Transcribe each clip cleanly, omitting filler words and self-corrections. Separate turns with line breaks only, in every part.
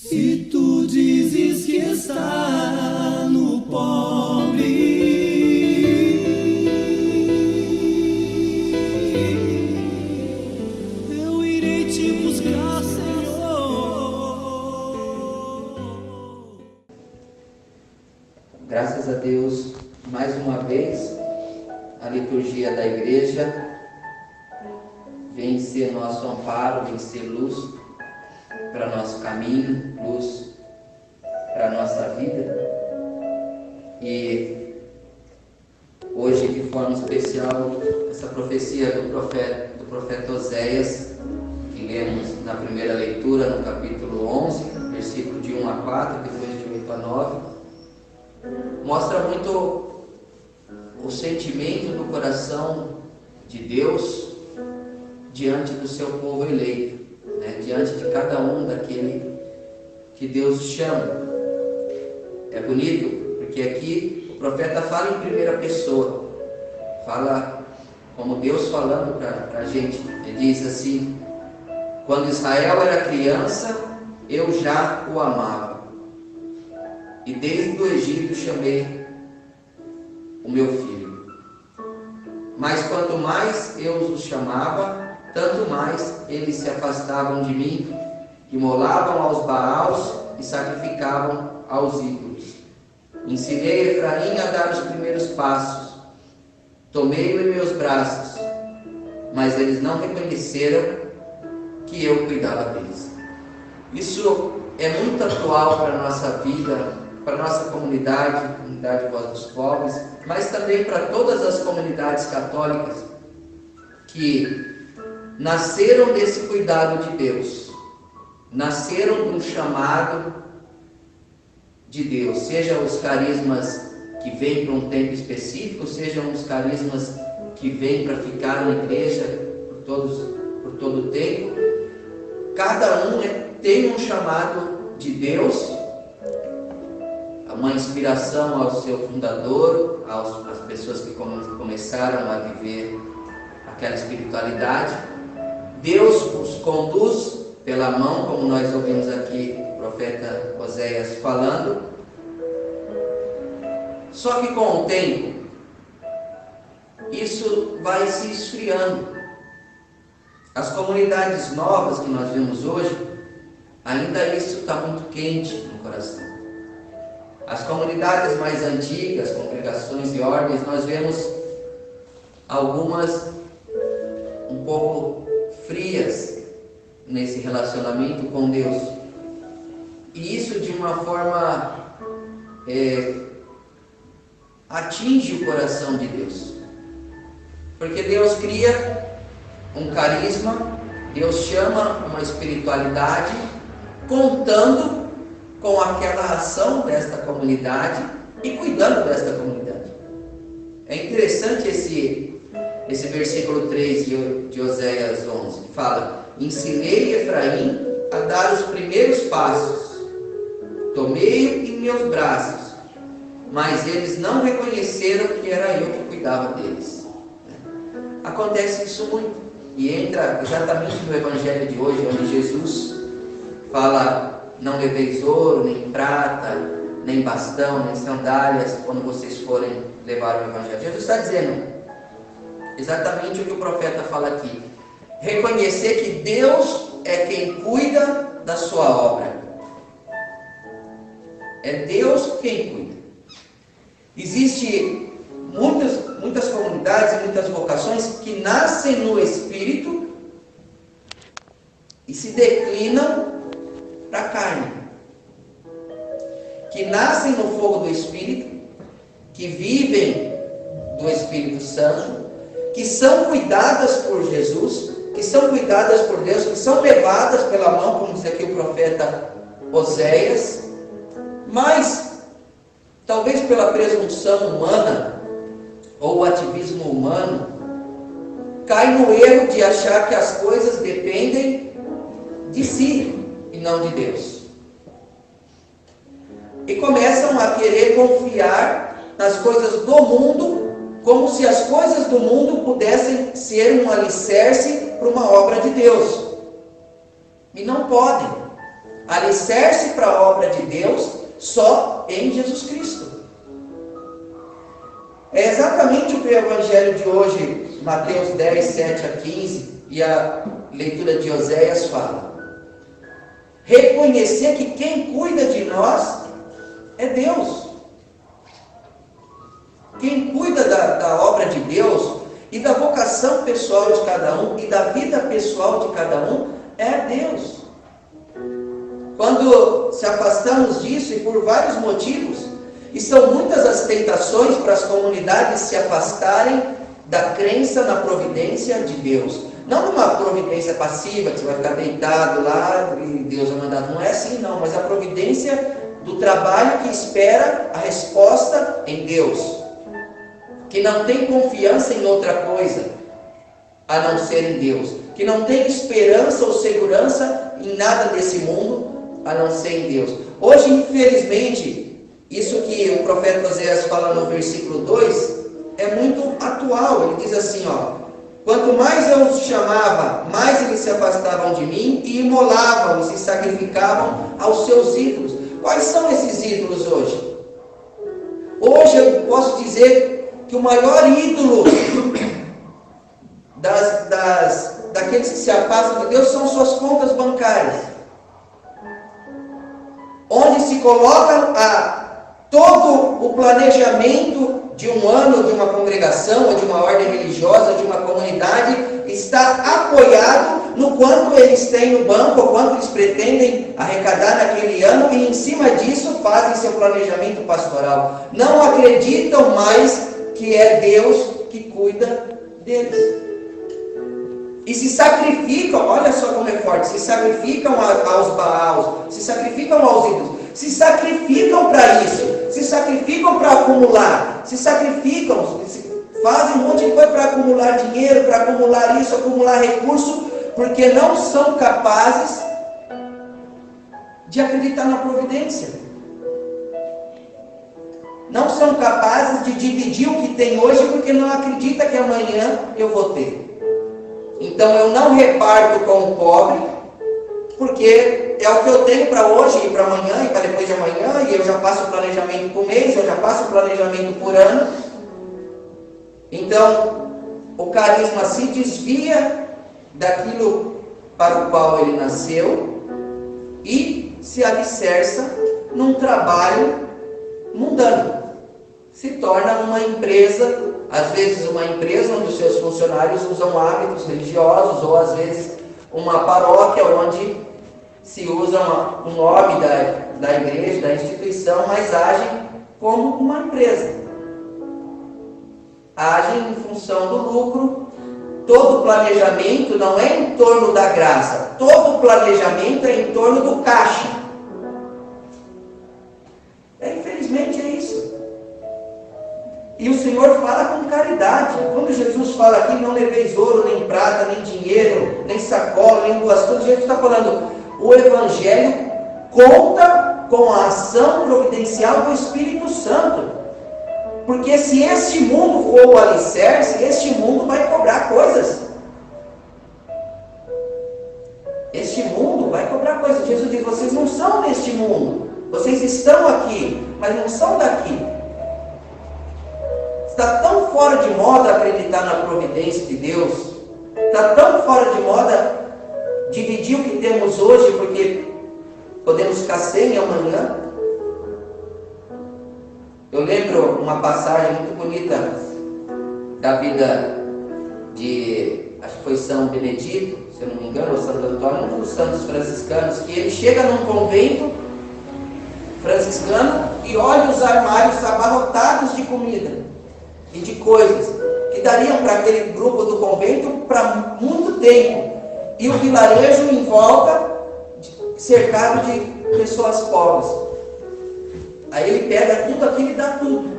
Se tu dizes que está no pobre, eu irei te buscar, Senhor.
Graças a Deus, mais uma vez, a liturgia da igreja vem ser nosso amparo, vem ser luz para nosso caminho, luz para nossa vida. E hoje, de forma especial, essa profecia do profeta Oséias, que lemos na primeira leitura, no capítulo 11, versículo de 1 a 4, depois de 8 a 9, mostra muito o sentimento do coração de Deus diante do seu povo eleito, diante de cada um daquele que Deus chama. É bonito, porque aqui o profeta fala em primeira pessoa, fala como Deus falando para a gente. Ele diz assim: quando Israel era criança, eu já o amava, e desde o Egito chamei o meu filho. Mas quanto mais eu os chamava, tanto mais eles se afastavam de mim, imolavam aos Baals e sacrificavam aos ídolos. Ensinei Efraim a dar os primeiros passos, tomei-o em meus braços, mas eles não reconheceram que eu cuidava deles. Isso é muito atual para a nossa vida, para a nossa comunidade, comunidade Voz dos Pobres, mas também para todas as comunidades católicas que nasceram desse cuidado de Deus, nasceram de um chamado de Deus, sejam os carismas que vêm para um tempo específico, sejam os carismas que vêm para ficar na igreja por todo o tempo. Cada um tem um chamado de Deus, uma inspiração ao seu fundador, às pessoas que começaram a viver aquela espiritualidade. Deus os conduz pela mão, como nós ouvimos aqui o profeta Oséias falando. Só que com o tempo, isso vai se esfriando. As comunidades novas que nós vemos hoje, ainda isso está muito quente no coração. As comunidades mais antigas, congregações e ordens, nós vemos algumas um pouco frias nesse relacionamento com Deus. E isso de uma forma atinge o coração de Deus. Porque Deus cria um carisma, Deus chama uma espiritualidade, contando com aquela ação desta comunidade e cuidando desta comunidade. É interessante esse versículo 3 de Oséias 11, que fala: ensinei Efraim a dar os primeiros passos, tomei-o em meus braços, mas eles não reconheceram que era eu que cuidava deles. Acontece isso muito, e entra exatamente no evangelho de hoje, onde Jesus fala: não leveis ouro, nem prata, nem bastão, nem sandálias, quando vocês forem levar o evangelho. Jesus está dizendo exatamente o que o profeta fala aqui: reconhecer que Deus é quem cuida da sua obra. É Deus quem cuida. Existem muitas comunidades e muitas vocações que nascem no Espírito e se declinam para a carne, que nascem no fogo do Espírito, que vivem do Espírito Santo, que são cuidadas por Jesus, que são cuidadas por Deus, que são levadas pela mão, como diz aqui o profeta Oséias, mas talvez pela presunção humana ou o ativismo humano, cai no erro de achar que as coisas dependem de si e não de Deus. E começam a querer confiar nas coisas do mundo, como se as coisas do mundo pudessem ser um alicerce para uma obra de Deus. E não podem. alicerce para a obra de Deus só em Jesus Cristo. É exatamente o que o Evangelho de hoje, Mateus 10, 7 a 15, e a leitura de Oséias fala. Reconhecer que quem cuida de nós é Deus. Quem cuida da obra de Deus e da vocação pessoal de cada um e da vida pessoal de cada um é Deus. Quando se afastamos disso, e por vários motivos, e são muitas as tentações para as comunidades se afastarem da crença na providência de Deus. Não numa providência passiva, que você vai ficar deitado lá e Deus vai mandar. Não é assim não, mas a providência do trabalho que espera a resposta em Deus. Que não tem confiança em outra coisa a não ser em Deus. Que não tem esperança ou segurança em nada desse mundo a não ser em Deus. Hoje, infelizmente, isso que o profeta Oséias fala no versículo 2 é muito atual. Ele diz assim, quanto mais eu os chamava, mais eles se afastavam de mim e imolavam e se sacrificavam aos seus ídolos. Quais são esses ídolos hoje? Hoje eu posso dizer que o maior ídolo daqueles que se afastam de Deus são suas contas bancárias, onde se coloca todo o planejamento de um ano, de uma congregação, ou de uma ordem religiosa, de uma comunidade, está apoiado no quanto eles têm no banco, ou quanto eles pretendem arrecadar naquele ano, e em cima disso fazem seu planejamento pastoral. Não acreditam mais que é Deus que cuida deles. E se sacrificam, olha só como é forte, se sacrificam aos Baals, se sacrificam aos ídolos, se sacrificam para isso, se sacrificam para acumular, se sacrificam, fazem um monte de coisa para acumular dinheiro, para acumular isso, acumular recurso, porque não são capazes de acreditar na providência. Não são capazes de dividir o que tem hoje, porque não acredita que amanhã eu vou ter. Então eu não reparto com o pobre, porque é o que eu tenho para hoje e para amanhã e para depois de amanhã, e eu já faço o planejamento por mês, eu já faço o planejamento por ano. Então o carisma se desvia daquilo para o qual ele nasceu e se alicerça num trabalho mundano. Se torna uma empresa, às vezes uma empresa onde os seus funcionários usam hábitos religiosos, ou às vezes uma paróquia onde se usa o nome da igreja, da instituição, mas agem como uma empresa. Agem em função do lucro. Todo planejamento não é em torno da graça, todo planejamento é em torno do caixa. Infelizmente é isso. E o Senhor fala com caridade. Quando Jesus fala aqui, não leveis ouro, nem prata, nem dinheiro, nem sacola, nem duas coisas, Jesus está falando, o Evangelho conta com a ação providencial do Espírito Santo. Porque se este mundo for o alicerce, este mundo vai cobrar coisas. Este mundo vai cobrar coisas. Jesus diz, vocês não são deste mundo. Vocês estão aqui, mas não são daqui. Está tão fora de moda acreditar na providência de Deus. Está tão fora de moda dividir o que temos hoje, porque podemos ficar sem amanhã. Eu lembro uma passagem muito bonita da vida de, acho que foi São Benedito, se eu não me engano, ou Santo Antônio, um dos santos franciscanos, que ele chega num convento franciscano e olha os armários abarrotados de comida e de coisas que dariam para aquele grupo do convento para muito tempo, e o vilarejo em volta cercado de pessoas pobres. Aí ele pega tudo aquilo e dá tudo.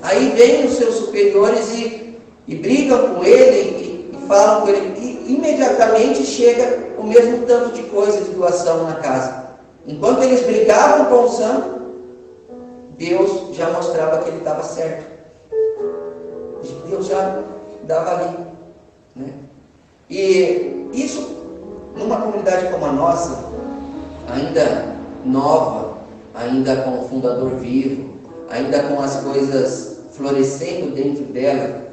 Aí vem os seus superiores e brigam com ele e falam com ele, e imediatamente chega o mesmo tanto de coisa de doação na casa. Enquanto eles brigavam com o santo, Deus já mostrava que ele estava certo. Deus já dava ali, né? E isso, numa comunidade como a nossa, ainda nova, ainda com o fundador vivo, ainda com as coisas florescendo dentro dela,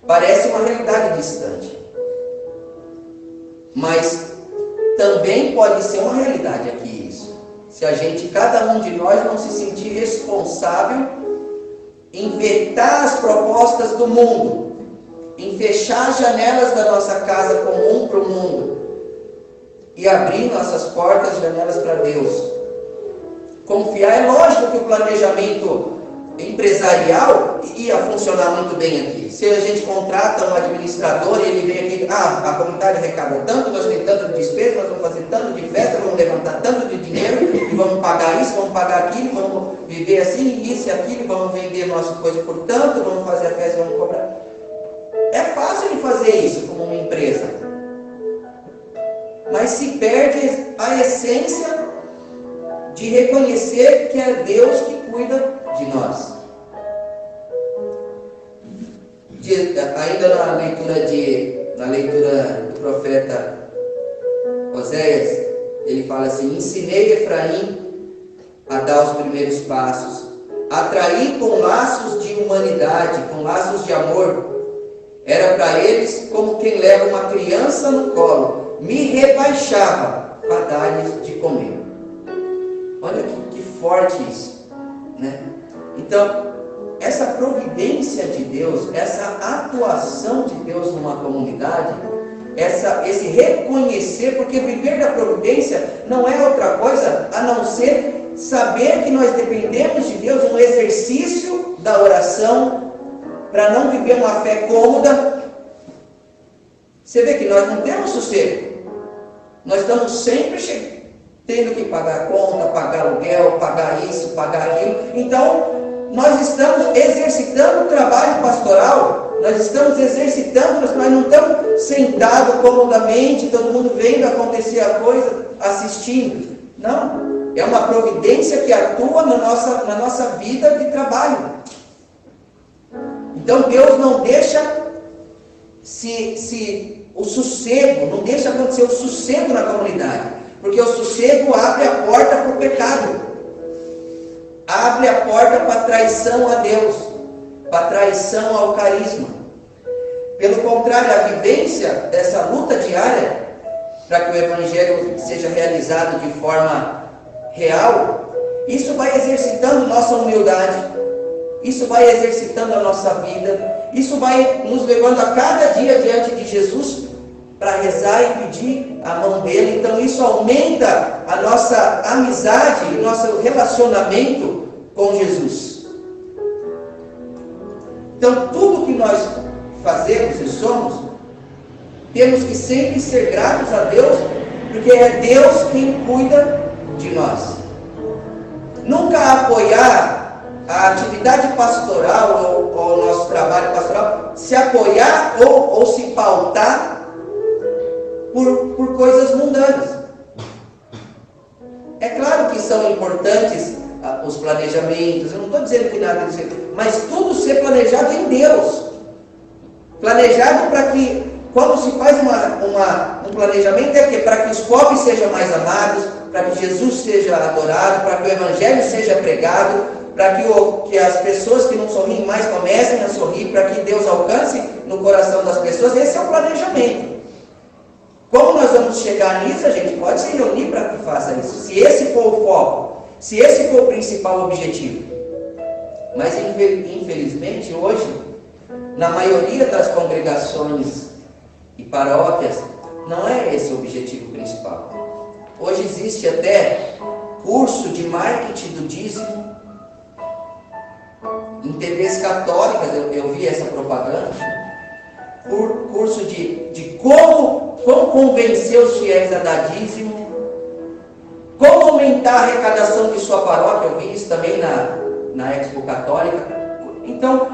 parece uma realidade distante. Mas também pode ser uma realidade aqui isso. Se a gente, cada um de nós, não se sentir responsável em vetar as propostas do mundo, em fechar as janelas da nossa casa comum para o mundo e abrir nossas portas e janelas para Deus. Confiar, é lógico que o planejamento empresarial ia funcionar muito bem aqui. Se a gente contrata um administrador e ele vem aqui, a comunidade arrecada tanto, nós temos tanto de despesa, nós vamos fazer tanto de festa, vamos levantar tanto de dinheiro, e vamos pagar isso, vamos pagar aquilo, vamos viver assim, isso e aquilo, vamos vender nossa coisa por tanto, vamos fazer a festa, vamos cobrar. É fácil de fazer isso como uma empresa, mas se perde a essência de reconhecer que é Deus que cuida de nós. Ainda na leitura do profeta Oséias, ele fala assim: ensinei Efraim a dar os primeiros passos, atraí com laços de humanidade, com laços de amor. Era para eles como quem leva uma criança no colo, me rebaixava para dar-lhes de comer. Olha que forte isso, né? Então, essa providência de Deus, essa atuação de Deus numa comunidade, esse reconhecer, porque viver da providência não é outra coisa a não ser saber que nós dependemos de Deus, um exercício da oração, para não viver uma fé cômoda. Você vê que nós não temos sossego, nós estamos sempre tendo que pagar a conta, pagar aluguel, pagar isso, pagar aquilo. Então, nós estamos exercitando o trabalho pastoral, nós estamos exercitando, nós não estamos sentados comodamente, todo mundo vendo acontecer a coisa, assistindo. Não, é uma providência que atua na nossa vida de trabalho. Então Deus não deixa o sossego, não deixa acontecer o sossego na comunidade, porque o sossego abre a porta para o pecado, abre a porta para a traição a Deus, para a traição ao carisma. Pelo contrário, a vivência dessa luta diária, para que o Evangelho seja realizado de forma real, isso vai exercitando nossa humildade, isso vai exercitando a nossa vida, isso vai nos levando a cada dia diante de Jesus para rezar e pedir a mão dele. Então isso aumenta a nossa amizade, o nosso relacionamento com Jesus. Então tudo que nós fazemos e somos, temos que sempre ser gratos a Deus, porque é Deus quem cuida de nós. Nunca apoiar a atividade pastoral ou o nosso trabalho pastoral, se apoiar ou se pautar por coisas mundanas. É claro que são importantes os planejamentos, eu não estou dizendo que nada disso, mas tudo ser planejado em Deus. Planejado para que, quando se faz um planejamento, é que para que os pobres sejam mais amados, para que Jesus seja adorado, para que o Evangelho seja pregado, para que as pessoas que não sorriem mais comecem a sorrir, para que Deus alcance no coração das pessoas. Esse é o planejamento. Como nós vamos chegar nisso? A gente pode se reunir para que faça isso, se esse for o foco, se esse for o principal objetivo. Mas infelizmente hoje, na maioria das congregações e paróquias, não é esse o objetivo principal. Hoje existe até curso de marketing do dízimo em TVs católicas, eu vi essa propaganda, curso de como convencer os fiéis a dar dízimo, como aumentar a arrecadação de sua paróquia. Eu vi isso também na Expo Católica. Então,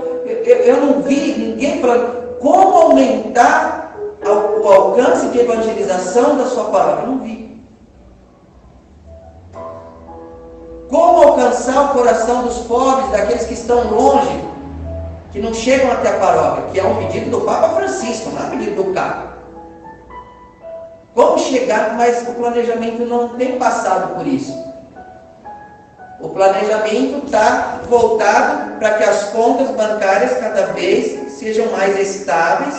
eu não vi ninguém falando como aumentar o alcance de evangelização da sua paróquia. Eu não vi. Como alcançar o coração dos pobres, daqueles que estão longe, que não chegam até a paróquia, que é um pedido do Papa Francisco, não é um pedido do Papa. como chegar, mas o planejamento não tem passado por isso. O planejamento está voltado para que as contas bancárias cada vez sejam mais estáveis.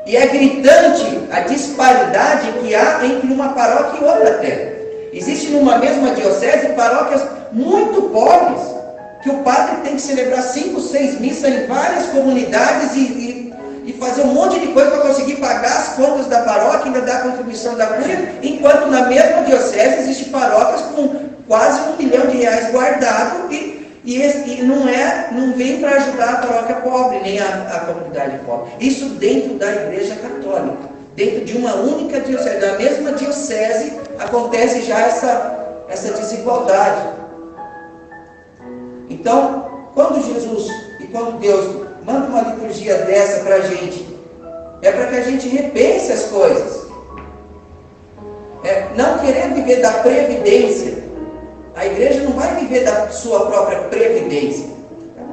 E é gritante a disparidade que há entre uma paróquia e outra até. Existe numa mesma diocese paróquias muito pobres, que o padre tem que celebrar 5, 6 missas em várias comunidades e fazer um monte de coisa para conseguir pagar as contas da paróquia, ainda dar a contribuição da cúria, enquanto na mesma diocese existe paróquias com quase R$1 milhão guardado e não vem para ajudar a paróquia pobre, nem a comunidade pobre. Isso dentro da Igreja Católica, dentro de uma única diocese, da mesma diocese acontece já essa desigualdade. Então, quando Jesus e quando Deus manda uma liturgia dessa para a gente, é para que a gente repense as coisas. Não querer viver da previdência. A igreja não vai viver da sua própria previdência.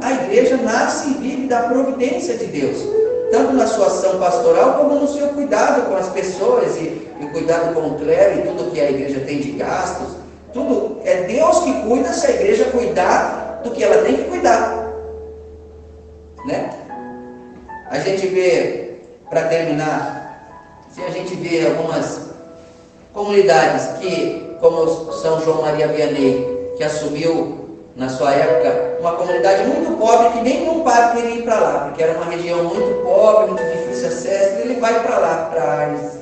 A igreja nasce e vive da providência de Deus, tanto na sua ação pastoral como no seu cuidado com as pessoas e cuidado com o clero e tudo que a igreja tem de gastos. Tudo é Deus que cuida se a igreja cuidar do que ela tem que cuidar, né? A gente vê, para terminar, se a gente vê algumas comunidades que, como São João Maria Vianney, que assumiu na sua época uma comunidade muito pobre, que nenhum padre queria ir para lá, porque era uma região muito pobre, muito difícil de acesso. Ele vai para lá, para Ars.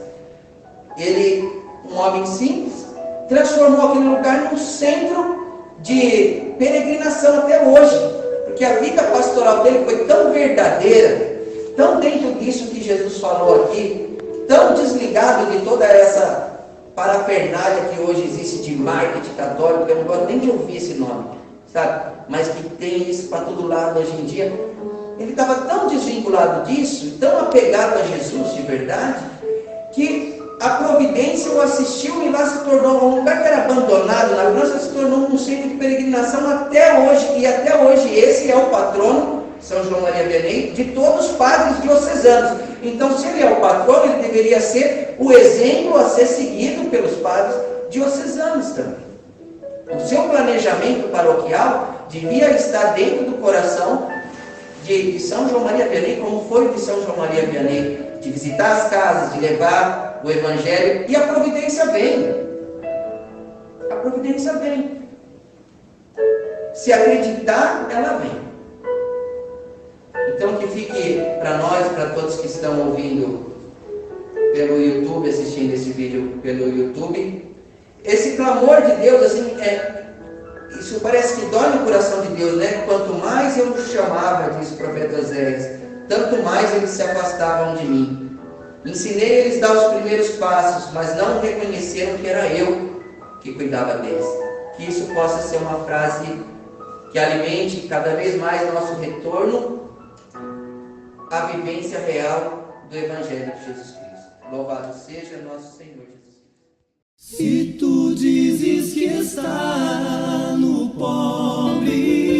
Ele, um homem simples, transformou aquele lugar num centro de peregrinação até hoje, porque a vida pastoral dele foi tão verdadeira, tão dentro disso que Jesus falou aqui, tão desligado de toda essa parafernália que hoje existe de marketing católico. Eu não gosto nem de ouvir esse nome, sabe? Mas que tem isso para todo lado hoje em dia. Ele estava tão desvinculado disso, tão apegado a Jesus de verdade, que a providência o assistiu e lá se tornou um lugar que era abandonado na França, se tornou um centro de peregrinação até hoje. E até hoje esse é o patrono, São João Maria Vianney, de todos os padres diocesanos. Então, se ele é o patrono, ele deveria ser o exemplo a ser seguido pelos padres diocesanos também. O seu planejamento paroquial devia estar dentro do coração de São João Maria Vianney, como foi de São João Maria Vianney, de visitar as casas, de levar o Evangelho, e a providência vem. A providência vem. Se acreditar, ela vem. Então, que fique para nós, para todos que estão ouvindo pelo YouTube, assistindo esse vídeo pelo YouTube, esse clamor de Deus, assim, isso parece que dói no coração de Deus, né? Quanto mais eu o chamava, diz o profeta Oséias, tanto mais eles se afastavam de mim. Ensinei eles a dar os primeiros passos, mas não reconheceram que era eu que cuidava deles. Que isso possa ser uma frase que alimente cada vez mais nosso retorno à vivência real do Evangelho de Jesus Cristo. Louvado seja nosso Senhor Jesus Cristo.
Se tu dizes que está no pobre,